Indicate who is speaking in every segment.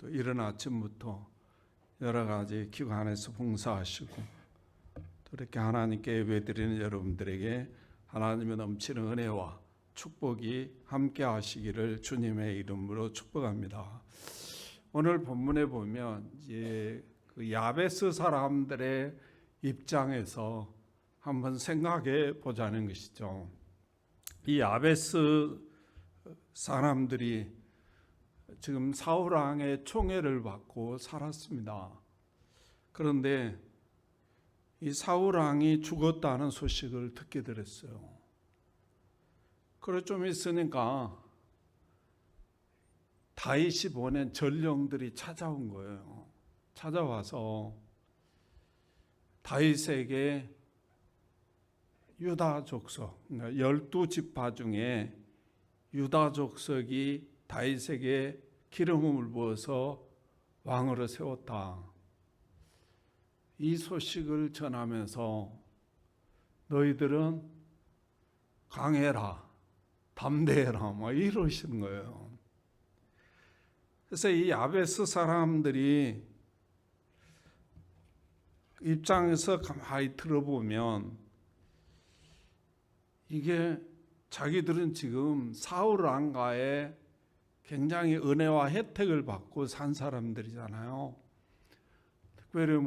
Speaker 1: 또 이른 아침부터 여러 가지 기관에서 봉사하시고 또 이렇게 하나님께 예배드리는 여러분들에게 하나님의 넘치는 은혜와 축복이 함께 하시기를 주님의 이름으로 축복합니다. 오늘 본문에 보면 이제 그 야베스 사람들의 입장에서 한번 생각해 보자는 것이죠. 이 야베스 사람들이 지금 사울 왕의 총애를 받고 살았습니다. 그런데 이 사울 왕이 죽었다는 소식을 듣게 됐어요. 그래 좀 있으니까 다윗이 보낸 전령들이 찾아온 거예요. 찾아와서 다윗에게 유다 족속, 그러니까 12지파 중에 유다 족속이 다윗에게 기름을 부어서 왕으로 세웠다. 이 소식을 전하면서 너희들은 강해라, 담대해라, 뭐 이러시는 거예요. 그래서 이 야베스 사람들이 입장에서 가만히 들어보면 이게 자기들은 지금 사울 왕가에 굉장히 은혜와 혜택을 받고 산 사람들이잖아요. 특별히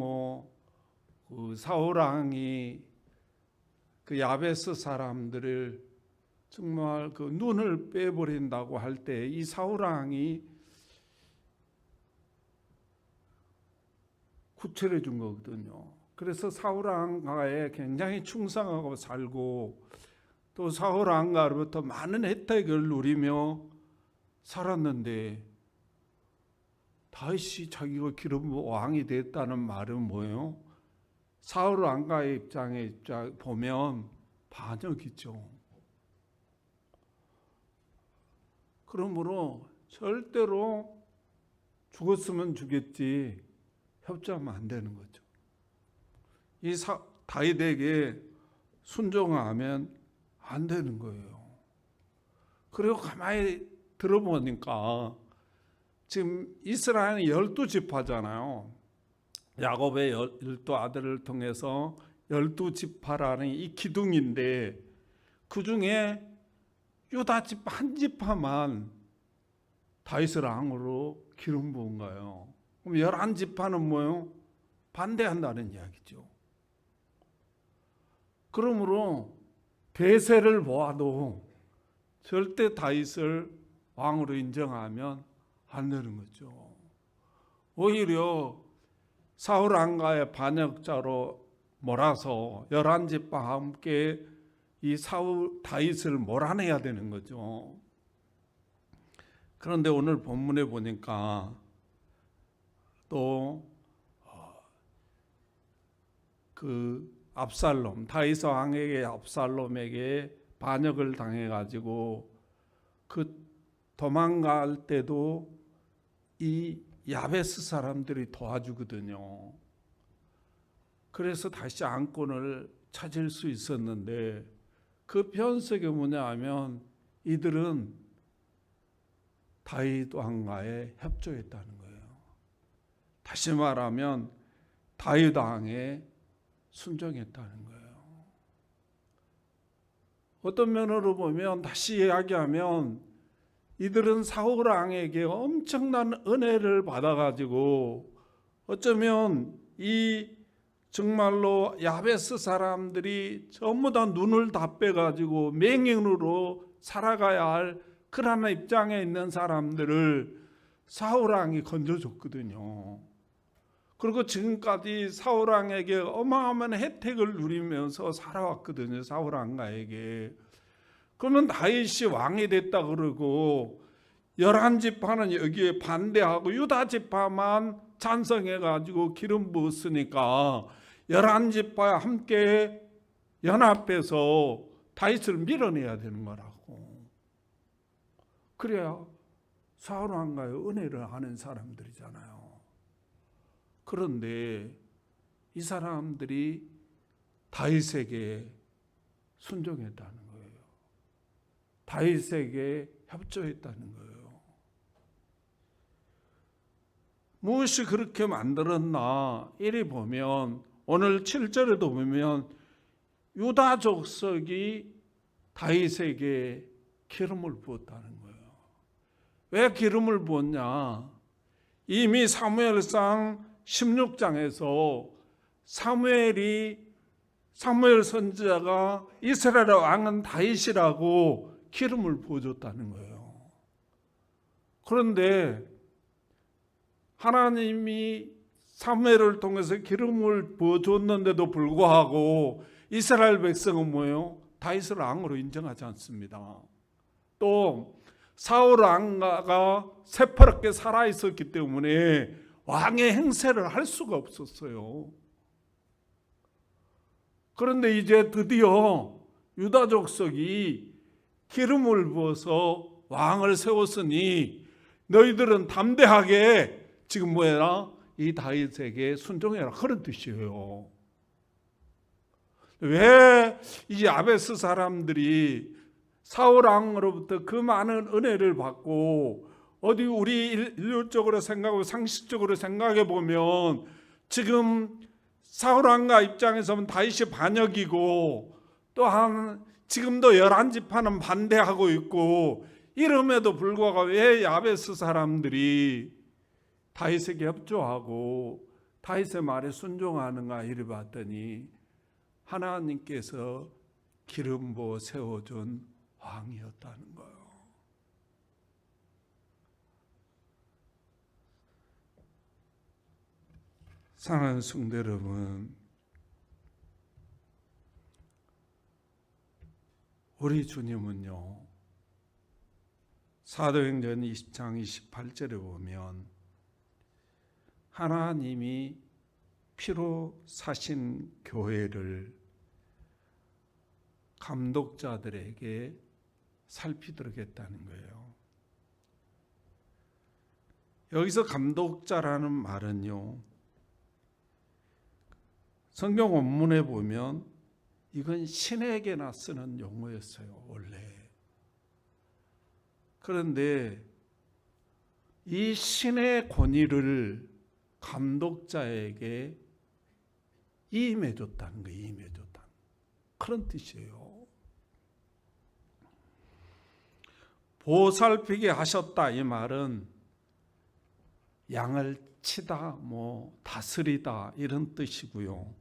Speaker 1: 그 사울 왕이 그 야베스 사람들을 정말 그 눈을 빼버린다고 할 때 이 사울 왕이 구출해 준 거거든요. 그래서 사울 왕가에 굉장히 충성하고 살고 또 사울 왕가로부터 많은 혜택을 누리며 살았는데 다윗이 자기가 기름 왕이 됐다는 말은 뭐예요? 사울 왕가의 입장에 보면 반역이죠. 그러므로 절대로 죽었으면 죽겠지 협조하면 안 되는 거죠. 이 다윗에게 순종하면 안 되는 거예요. 그리고 가만히 들어보니까 지금 이스라엘은 12지파잖아요. 야곱의 12아들을 통해서 12지파라는 이 기둥인데 그 중에 유다지파 한 지파만 다윗을 왕으로 기름 부은 거예요. 그럼 11지파는 뭐예요? 반대한다는 이야기죠. 그러므로 대세를 보아도 절대 다윗을 왕으로 인정하면 안 되는 거죠. 오히려 사울 왕가의 반역자로 몰아서 11지파와 함께 이 다윗을 몰아내야 되는 거죠. 그런데 오늘 본문에 보니까 또 그 압살롬, 다윗 왕에게 압살롬에게 반역을 당해가지고 그 도망갈 때도 이 야베스 사람들이 도와주거든요. 그래서 다시 안건을 찾을 수 있었는데 그 변석이 뭐냐 하면 이들은 다윗 왕과에 협조했다는 거예요. 다시 말하면 다윗 왕에 순종했다는 거예요. 어떤 면으로 보면 다시 이야기하면 이들은 사울 왕에게 엄청난 은혜를 받아가지고 어쩌면 이 정말로 야베스 사람들이 전부 다 눈을 다 빼가지고 맹인으로 살아가야 할 그런 입장에 있는 사람들을 사울 왕이 건져줬거든요. 그리고 지금까지 사울 왕에게 어마어마한 혜택을 누리면서 살아왔거든요. 사울 왕가에게. 그러면 다윗이 왕이 됐다 그러고 11지파는 여기에 반대하고 유다지파만 찬성해가지고 기름 부었으니까 11지파와 함께 연합해서 다윗을 밀어내야 되는 거라고. 그래야 사울 왕가의 은혜를 아는 사람들이잖아요. 그런데 이 사람들이 다윗에게 순종했다는 거예요. 다윗에게 협조했다는 거예요. 무엇이 그렇게 만들었나 이리 보면 오늘 7절에도 보면 유다 족속이 다윗에게 기름을 부었다는 거예요. 왜 기름을 부었냐? 이미 사무엘상 16장에서 사무엘 선지자가 이스라엘의 왕은 다윗이라고 기름을 부어줬다는 거예요. 그런데 하나님이 사무엘을 통해서 기름을 부어줬는데도 불구하고 이스라엘 백성은 뭐예요? 다윗을 왕으로 인정하지 않습니다. 또 사울 왕가가 새파랗게 살아있었기 때문에 왕의 행세를 할 수가 없었어요. 그런데 이제 드디어 유다 족속이 기름을 부어서 왕을 세웠으니 너희들은 담대하게 지금 뭐해라? 이 다윗에게 순종해라, 그런 뜻이에요. 왜 이 야베스 사람들이 사울 왕으로부터 그 많은 은혜를 받고 어디 우리 인류적으로 생각하고 상식적으로 생각해 보면 지금 사울 왕가 입장에서 보면 다윗이 반역이고 또한 지금도 11지파는 반대하고 있고 이름에도 불구하고 왜 야베스 사람들이 다윗에게 협조하고 다윗의 말에 순종하는가 이래 봤더니 하나님께서 기름 부어 세워준 왕이었다는 거예요. 사랑하는 성도 여러분, 우리 주님은요, 사도행전 20장 28절에 보면 하나님이 피로 사신 교회를 감독자들에게 살피도록 했다는 거예요. 여기서 감독자라는 말은요, 성경 원문에 보면 이건 신에게나 쓰는 용어였어요, 원래. 그런데 이 신의 권위를 감독자에게 임해줬다는 거예요. 임해줬다는 그런 뜻이에요. 보살피게 하셨다 이 말은 양을 치다, 다스리다 이런 뜻이고요.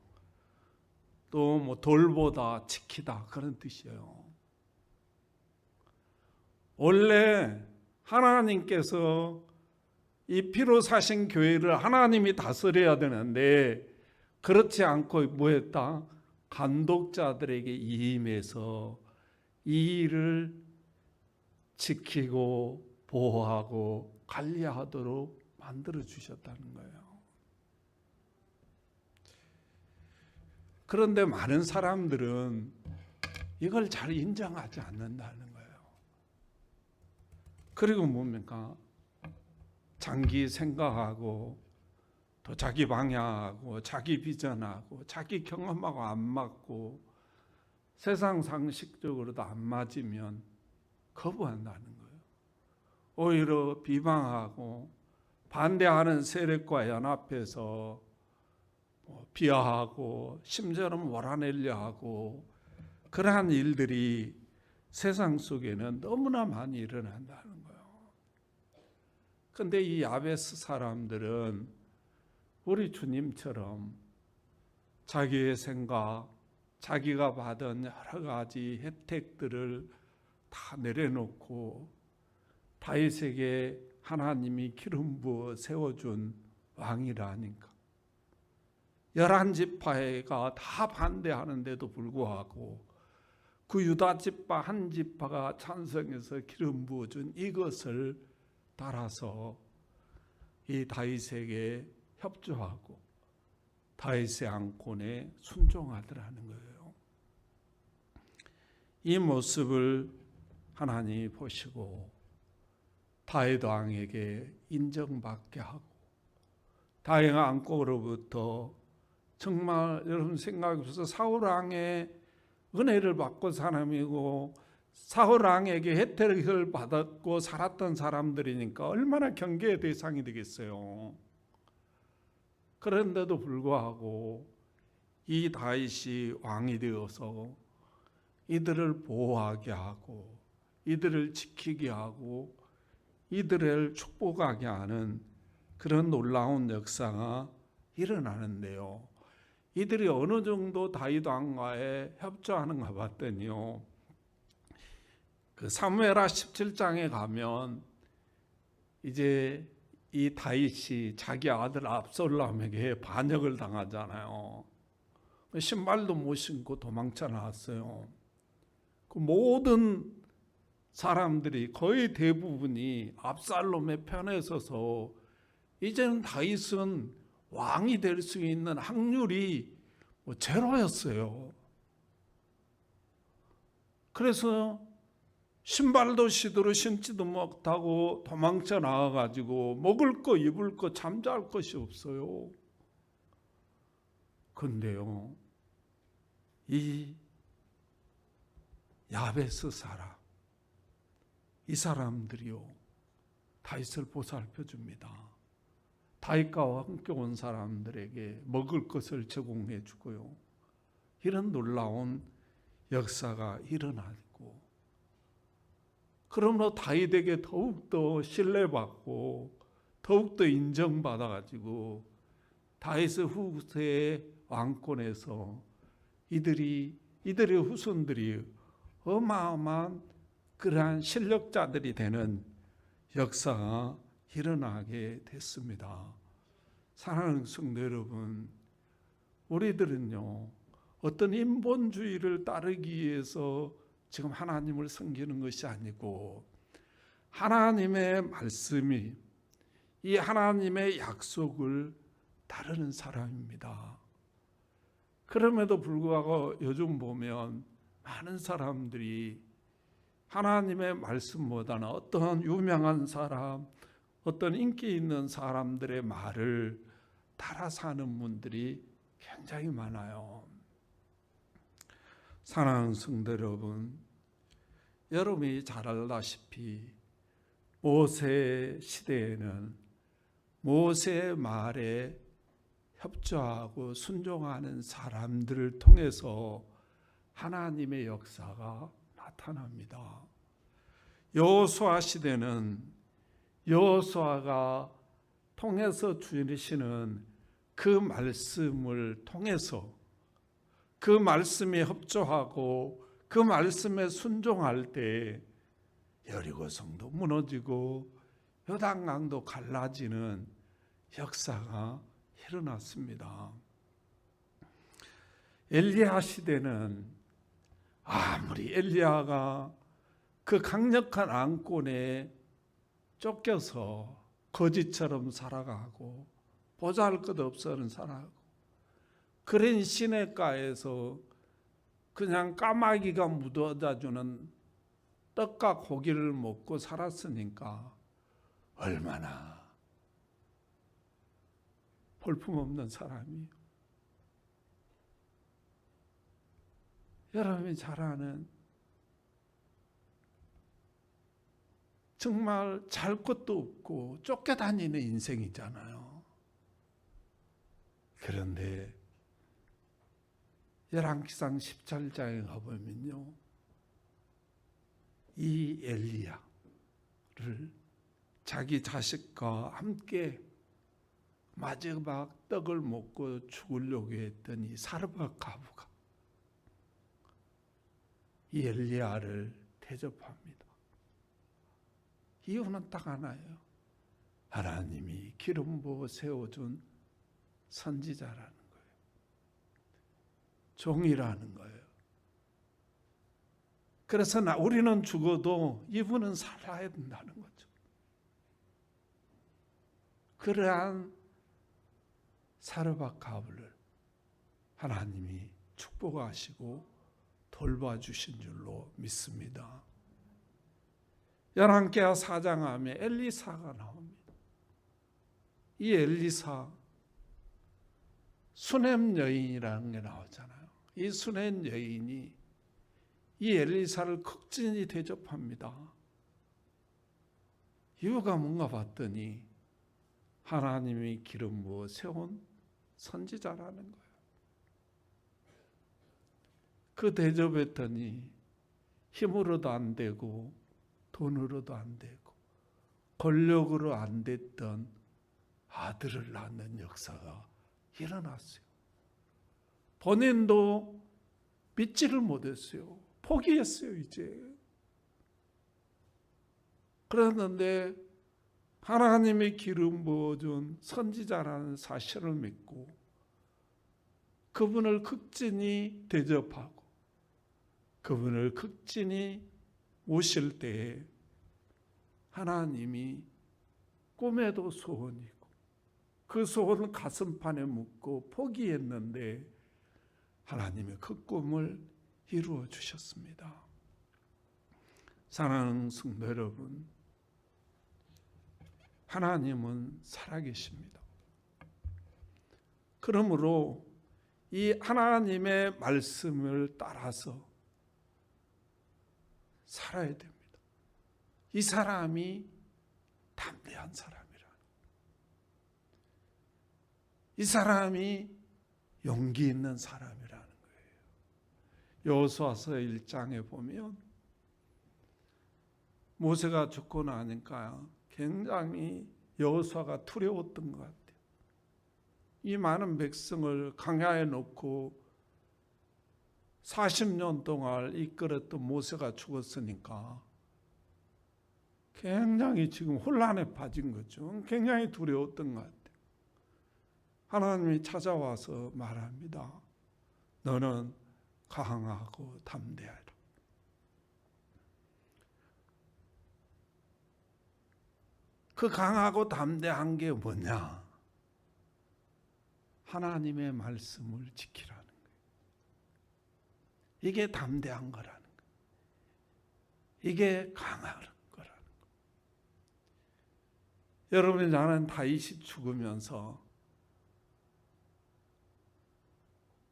Speaker 1: 또 돌보다, 지키다 그런 뜻이에요. 원래 하나님께서 이 피로 사신 교회를 하나님이 다스려야 되는데 그렇지 않고 뭐했다? 감독자들에게 임해서 이 일을 지키고 보호하고 관리하도록 만들어 주셨다는 거예요. 그런데 많은 사람들은 이걸 잘 인정하지 않는다는 거예요. 그리고 뭡니까? 장기 생각하고 또 자기 방향하고 자기 비전하고 자기 경험하고 안 맞고 세상 상식적으로도 안 맞으면 거부한다는 거예요. 오히려 비방하고 반대하는 세력과 연합해서 비하하고 심지어는 몰아내려 하고 그러한 일들이 세상 속에는 너무나 많이 일어난다는 거예요. 그런데 이 야베스 사람들은 우리 주님처럼 자기의 생각, 자기가 받은 여러 가지 혜택들을 다 내려놓고 다윗에게 하나님이 기름 부어 세워준 왕이라니까 11지파가 다 반대하는데도 불구하고 그 유다지파 한 지파가 찬성해서 기름 부어준 이것을 따라서 이 다윗에게 협조하고 다윗의 안건에 순종하더라는 거예요. 이 모습을 하나님이 보시고 다윗 왕에게 인정받게 하고 다윗 안건으로부터 정말 여러분 생각해 보세요. 사울 왕의 은혜를 받고 사람이고 사울 왕에게 혜택을 받았고 살았던 사람들이니까 얼마나 경계의 대상이 되겠어요. 그런데도 불구하고 이 다윗이 왕이 되어서 이들을 보호하게 하고 이들을 지키게 하고 이들을 축복하게 하는 그런 놀라운 역사가 일어나는데요. 이들이 어느 정도 다윗 왕과에 협조하는가 봤더니요, 그 사무엘하 17장에 가면 이제 이 다윗이 자기 아들 압살롬에게 반역을 당하잖아요. 신발도 못 신고 도망쳐 나왔어요. 그 모든 사람들이 거의 대부분이 압살롬의 편에 서서 이제는 다윗은 왕이 될 수 있는 확률이 제로였어요. 그래서 신발도 시도로 신지도 못하고 도망쳐 나와가지고 먹을 거 입을 거 잠잘 것이 없어요. 근데요, 이 야베스 사람, 이 사람들이요, 다윗을 보살펴 줍니다. 다윗과 함께 온 사람들에게 먹을 것을 제공해 주고요. 이런 놀라운 역사가 일어나고, 그러므로 다윗에게 더욱더 신뢰받고 더욱더 인정받아가지고 다윗의 후세의 왕권에서 이들의 후손들이 어마어마한 그러한 실력자들이 되는 역사가 일어나게 됐습니다. 사랑하는 성도 여러분, 우리들은요, 어떤 인본주의를 따르기 위해서 지금 하나님을 섬기는 것이 아니고 하나님의 말씀이, 이 하나님의 약속을 따르는 사람입니다. 그럼에도 불구하고 요즘 보면 많은 사람들이 하나님의 말씀보다는 어떤 유명한 사람, 어떤 인기 있는 사람들의 말을 따라 사는 분들이 굉장히 많아요. 사랑하는 성도 여러분, 여러분이 잘 알다시피 모세 시대에는 모세의 말에 협조하고 순종하는 사람들을 통해서 하나님의 역사가 나타납니다. 여호수아 시대는 여호수아가 통해서 주시는 그 말씀을 통해서 그 말씀에 협조하고 그 말씀에 순종할 때 여리고성도 무너지고 요단강도 갈라지는 역사가 일어났습니다. 엘리야 시대는 아무리 엘리야가 그 강력한 왕권에 쫓겨서 거지처럼 살아가고 보잘것없어는 살아가고 그런 시냇가에서 그냥 까마귀가 묻어다 주는 떡과 고기를 먹고 살았으니까 얼마나 볼품없는 사람이요. 여러분이 잘 아는 정말 잘 것도 없고 쫓겨다니는 인생이잖아요. 그런데 열왕기상 17장에 가보면요, 이 엘리야를 자기 자식과 함께 마지막 떡을 먹고 죽으려고 했던 이 사르밧 가부가 이 엘리야를 대접합니다. 이유는 딱 하나예요. 하나님이 기름 부어 세워준 선지자라는 거예요. 종이라는 거예요. 그래서 우리는 죽어도 이분은 살아야 된다는 거죠. 그러한 사르밧 가부를 하나님이 축복하시고 돌봐주신 줄로 믿습니다. 열왕기하 4장 하면 엘리사가 나옵니다. 이 엘리사, 수넴 여인이라는 게 나오잖아요. 이 수넴 여인이 이 엘리사를 극진히 대접합니다. 이유가 뭔가 봤더니 하나님이 기름 부어 세운 선지자라는 거예요. 그 대접했더니 힘으로도 안 되고 돈으로도 안 되고 권력으로 안 됐던 아들을 낳는 역사가 일어났어요. 본인도 믿지를 못했어요. 포기했어요, 이제. 그랬는데 하나님의 기름 부어준 선지자라는 사실을 믿고 그분을 극진히 대접하고 그분을 극진히 모실 때에 하나님이 꿈에도 소원이고 그 소원을 가슴판에 묻고 포기했는데 하나님의 그 꿈을 이루어 주셨습니다. 사랑하는 성도 여러분, 하나님은 살아계십니다. 그러므로 이 하나님의 말씀을 따라서 살아야 됩니다. 이 사람이 담대한 사람이라. 이 사람이 용기 있는 사람이라는 거예요. 여호수아서 1장에 보면 모세가 죽고 나니까 굉장히 여호수아가 두려웠던 것 같아요. 이 많은 백성을 광야에 놓고 40년 동안 이끌었던 모세가 죽었으니까 굉장히 지금 혼란에 빠진 거죠. 굉장히 두려웠던 것 같아요. 하나님이 찾아와서 말합니다. 너는 강하고 담대하라. 그 강하고 담대한 게 뭐냐? 하나님의 말씀을 지키라는 거예요. 이게 담대한 거라는 거예요. 이게 강한 거라는 거예요. 여러분, 나는 다윗이 죽으면서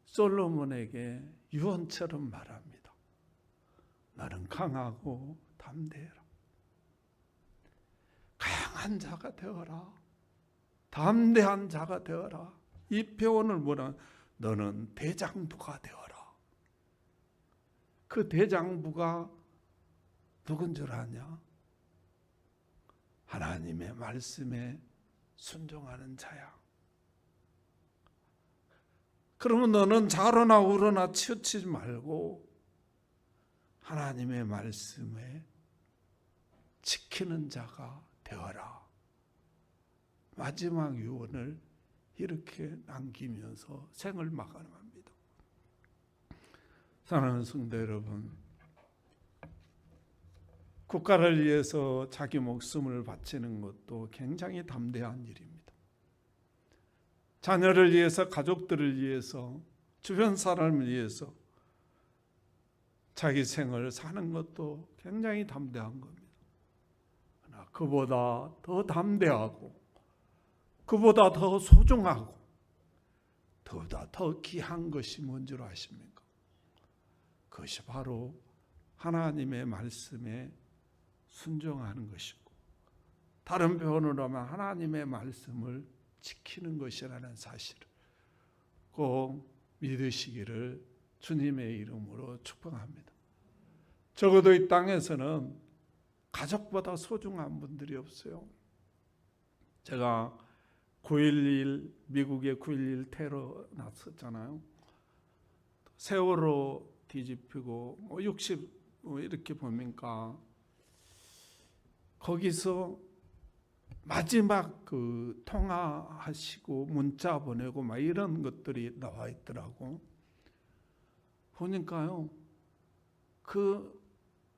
Speaker 1: 솔로몬에게 유언처럼 말합니다. 나는 강하고 담대해라. 강한 자가 되어라. 담대한 자가 되어라. 이 표현을 뭐라? 너는 대장부가 되어라. 그 대장부가 누군 줄 아냐? 하나님의 말씀에 순종하는 자야. 그러면 너는 좌로나 우로나 치우치지 말고 하나님의 말씀에 지키는 자가 되어라. 마지막 유언을 이렇게 남기면서 생을 마감합니다. 사랑하는 성도 여러분, 국가를 위해서 자기 목숨을 바치는 것도 굉장히 담대한 일입니다. 자녀를 위해서, 가족들을 위해서, 주변 사람을 위해서 자기 생을 사는 것도 굉장히 담대한 겁니다. 그러나 그보다 더 담대하고 그보다 더 소중하고 그보다 더 귀한 것이 뭔 줄 아십니까? 그것이 바로 하나님의 말씀에 순종하는 것이고, 다른 표현으로 하면 하나님의 말씀을 지키는 것이라는 사실을 꼭 믿으시기를 주님의 이름으로 축복합니다. 적어도 이 땅에서는 가족보다 소중한 분들이 없어요. 제가 9.11 미국의 9.11 테러 났었잖아요. 세월호 뒤집히고 60 이렇게 보니까 거기서 마지막 그 통화하시고 문자 보내고 막 이런 것들이 나와 있더라고. 보니까요, 그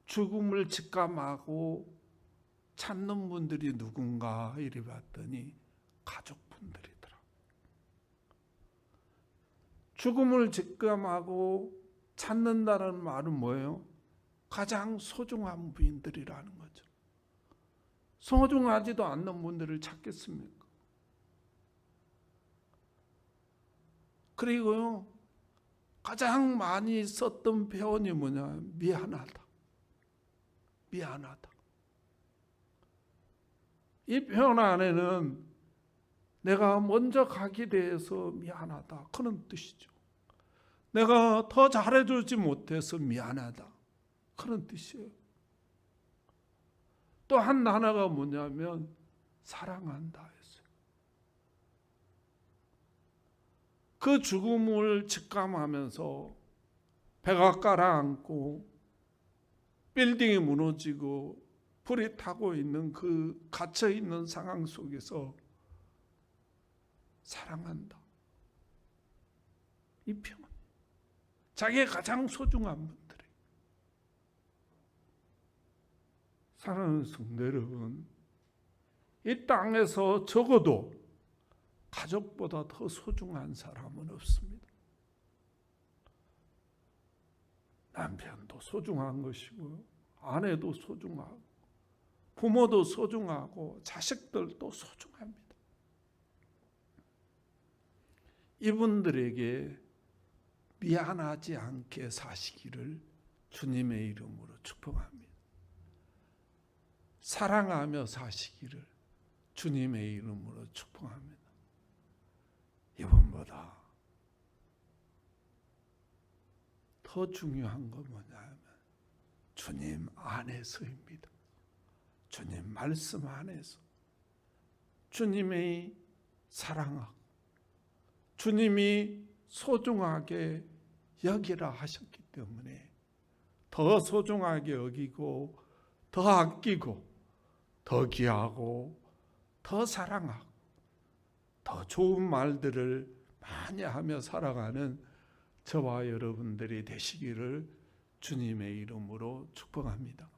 Speaker 1: 죽음을 직감하고 찾는 분들이 누군가 이래 봤더니 가족분들이더라. 죽음을 직감하고 찾는다는 말은 뭐예요? 가장 소중한 부인들이라는 거죠. 소중하지도 않는 분들을 찾겠습니까? 그리고요, 가장 많이 썼던 표현이 뭐냐? 미안하다. 미안하다. 이 표현 안에는 내가 먼저 가게 돼서 미안하다, 그런 뜻이죠. 내가 더 잘해주지 못해서 미안하다, 그런 뜻이에요. 또 한 하나가 뭐냐면 사랑한다 했어요. 그 죽음을 직감하면서 배가 가라앉고 빌딩이 무너지고 불이 타고 있는 그 갇혀 있는 상황 속에서 사랑한다, 이 표현, 자기의 가장 소중한 분들에게. 사랑하는 성도 여러분, 이 땅에서 적어도 가족보다 더 소중한 사람은 없습니다. 남편도 소중한 것이고요, 아내도 소중하고, 부모도 소중하고, 자식들도 소중합니다. 이분들에게 미안하지 않게 사시기를 주님의 이름으로 축복합니다. 사랑하며 사시기를 주님의 이름으로 축복합니다. 이번보다 더 중요한 건 뭐냐면 주님 안에서입니다. 주님 말씀 안에서 주님의 사랑하고 주님이 소중하게 여기라 하셨기 때문에 더 소중하게 여기고, 더 아끼고, 더 귀하고, 더 사랑하고, 더 좋은 말들을 많이 하며 살아가는 저와 여러분들이 되시기를 주님의 이름으로 축복합니다.